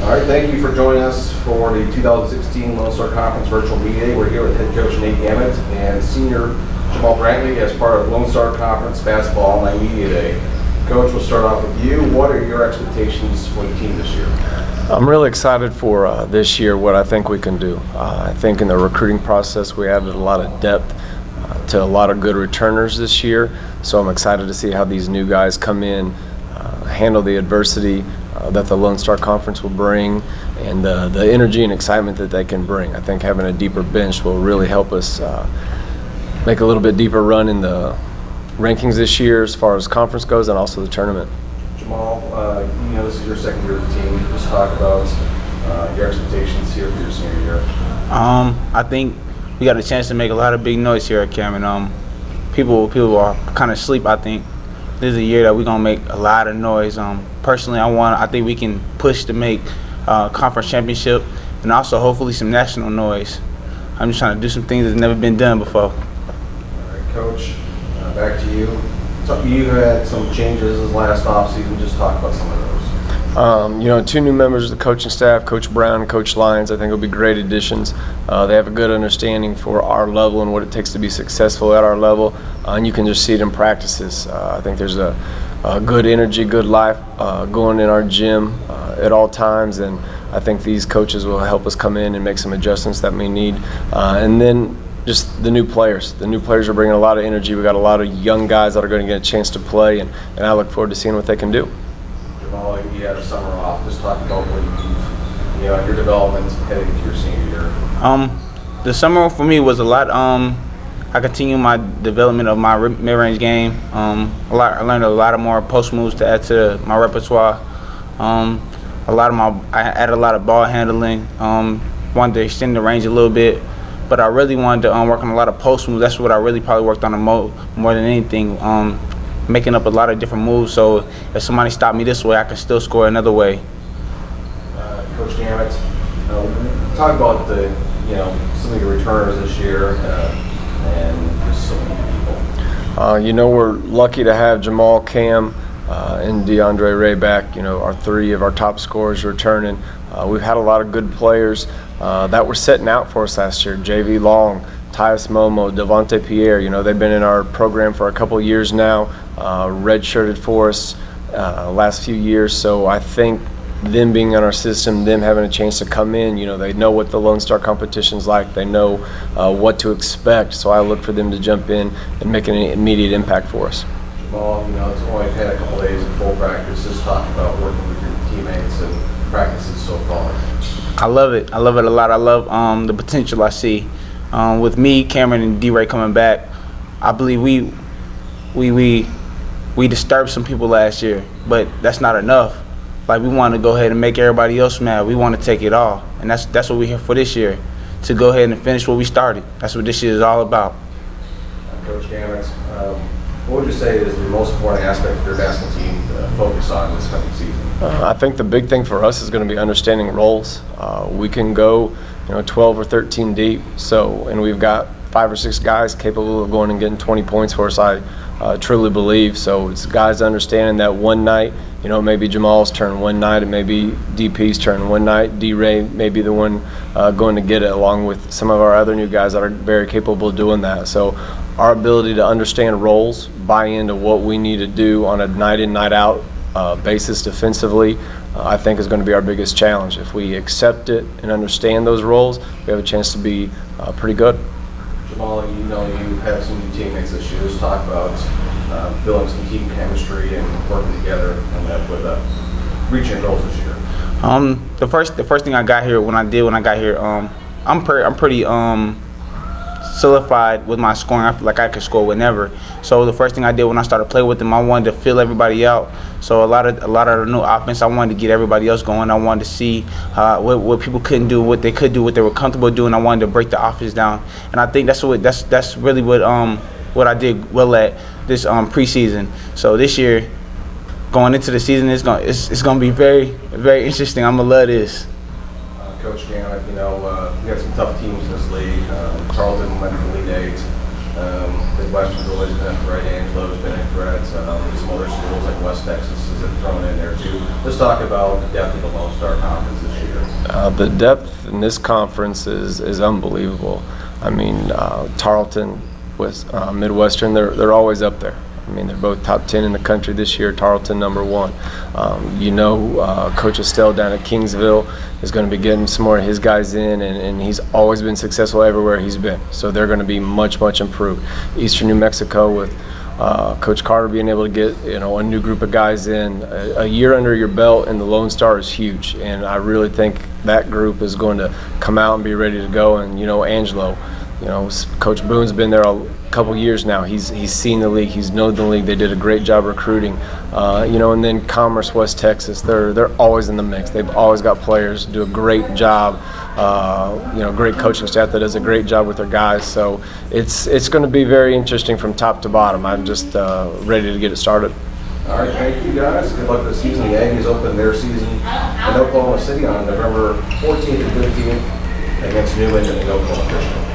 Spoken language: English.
All right, thank you for joining us for the 2016 Lone Star Conference Virtual Media Day. We're here with head coach Nate Gammett and senior Jamal Brantley as part of Lone Star Conference Basketball Online Media Day. Coach, we'll start off with you. What are your expectations for the team this year? I'm really excited for this year, what I think we can do. I think in the recruiting process we added a lot of depth to a lot of good returners this year, so I'm excited to see how these new guys come in, handle the adversity that the Lone Star Conference will bring, and the energy and excitement that they can bring. I think having a deeper bench will really help us make a little bit deeper run in the rankings this year as far as conference goes, and also the tournament. Jamal, this is your second year with the team. Just talk about your expectations here for your senior year. I think we got a chance to make a lot of big noise here at Cameron. People are kind of asleep. I think this is a year that we're gonna make a lot of noise. Personally, I think we can push to make conference championship and also hopefully some national noise. I'm just trying to do some things that's never been done before. All right, Coach, back to you. You had some changes this last offseason. Just talk about some of those. Two new members of the coaching staff, Coach Brown and Coach Lyons, I think will be great additions. They have a good understanding for our level and what it takes to be successful at our level, and you can just see it in practices. I think there's a good energy, good life going in our gym at all times, and I think these coaches will help us come in and make some adjustments that we need. And then just the new players. The new players are bringing a lot of energy. We got a lot of young guys that are going to get a chance to play, and I look forward to seeing what they can do. Jamal, you had a summer off. Just talk about what your development heading into your senior year. The summer for me was a lot. I continue my development of my mid-range game. I learned a lot of more post moves to add to my repertoire. I added a lot of ball handling. Wanted to extend the range a little bit, but I really wanted to work on a lot of post moves. That's what I really probably worked on more than anything. Making up a lot of different moves, so if somebody stopped me this way, I can still score another way. Coach Gammett, talk about some of your returners this year and just so many people. We're lucky to have Jamal, Cam, and DeAndre Ray back. Our three of our top scorers returning. We've had a lot of good players that were setting out for us last year. JV Long, Tyus Momo, Devontae Pierre, they've been in our program for a couple of years now, redshirted for us last few years. So I think them being in our system, them having a chance to come in, they know what the Lone Star competition's like. They know what to expect. So I look for them to jump in and make an immediate impact for us. Well, it's only had a couple days of full practice. Just talk about working with your teammates and practices so far. I love it. I love it a lot. I love the potential I see. With me, Cameron, and D-Ray coming back, I believe we disturbed some people last year, but that's not enough. We want to go ahead and make everybody else mad. We want to take it all, and that's what we're here for this year, to go ahead and finish what we started. That's what this year is all about. Coach Gammett, what would you say is the most important aspect of your basketball team to focus on this coming season? I think the big thing for us is going to be understanding roles. We can go 12 or 13 deep, and we've got 5 or 6 guys capable of going and getting 20 points for us, I truly believe. So it's guys understanding that one night, it may be Jamal's turn, one night it may be DP's turn, one night D-Ray may be the one going to get it, along with some of our other new guys that are very capable of doing that. So our ability to understand roles, buy into what we need to do on a night in, night out basis defensively, I think is going to be our biggest challenge. If we accept it and understand those roles, we have a chance to be pretty good. Jamal, you have some new teammates this year. Let's talk about building some team chemistry and working together and with reaching your goals this year. The first thing I got here, I'm pretty solidified with my scoring. I feel like I could score whenever. So the first thing I did when I started playing with them, I wanted to fill everybody out. So a lot of the new offense, I wanted to get everybody else going. I wanted to see what people couldn't do, what they could do, what they were comfortable doing. I wanted to break the offense down, and I think that's really what I did well at this preseason. So this year, going into the season, it's gonna be very, very interesting. I'm gonna love this. Coach Gammett, we got some tough teams in this league. Charlton went to the Elite Eight. Midwestern's always been a threat. Angelo's been a threat. Some other schools like West Texas is thrown in there too. Let's talk about the depth of the Lone Star Conference this The depth in this conference is unbelievable. I mean, Tarleton with Midwestern, they're always up there. I mean, they're both top 10 in the country this year. Tarleton #1. Coach Estelle down at Kingsville is going to be getting some more of his guys in, and he's always been successful everywhere he's been. So they're going to be much, much improved. Eastern New Mexico with Coach Carter being able to get a new group of guys in. A year under your belt in the Lone Star is huge, and I really think that group is going to come out and be ready to go. And Angelo, Coach Boone's been there a couple years now. He's seen the league. He's known the league. They did a great job recruiting. And then Commerce, West Texas, they're always in the mix. They've always got players, do a great job. Great coaching staff that does a great job with their guys. So it's going to be very interesting from top to bottom. I'm just ready to get it started. All right, thank you guys. Good luck this season. The Aggies open their season in Oklahoma City on November 14th and 15th against New England in Oklahoma.